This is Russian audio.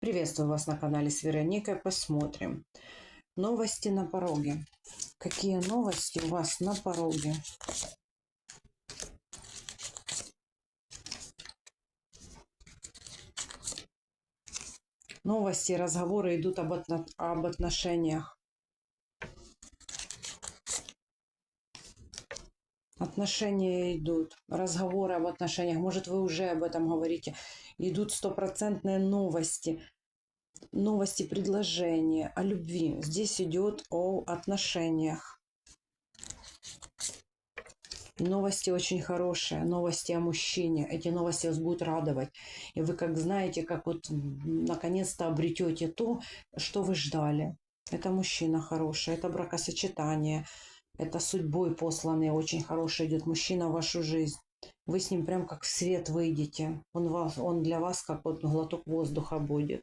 Приветствую вас на канале с Вероникой. Посмотрим. Новости на пороге. Какие новости у вас на пороге? Новости, разговоры идут об отношениях. Отношения идут, разговоры об отношениях. Может, вы уже об этом говорите. Идут стопроцентные новости. Новости, предложения о любви. Здесь идет о отношениях. Новости очень хорошие, новости о мужчине. Эти новости вас будут радовать. И вы как знаете, как вот наконец-то обретете то, что вы ждали. Это мужчина хороший, это бракосочетание, это судьбой посланный, очень хороший идет мужчина в вашу жизнь. Вы с ним прям как в свет выйдете. Он для вас как вот глоток воздуха будет.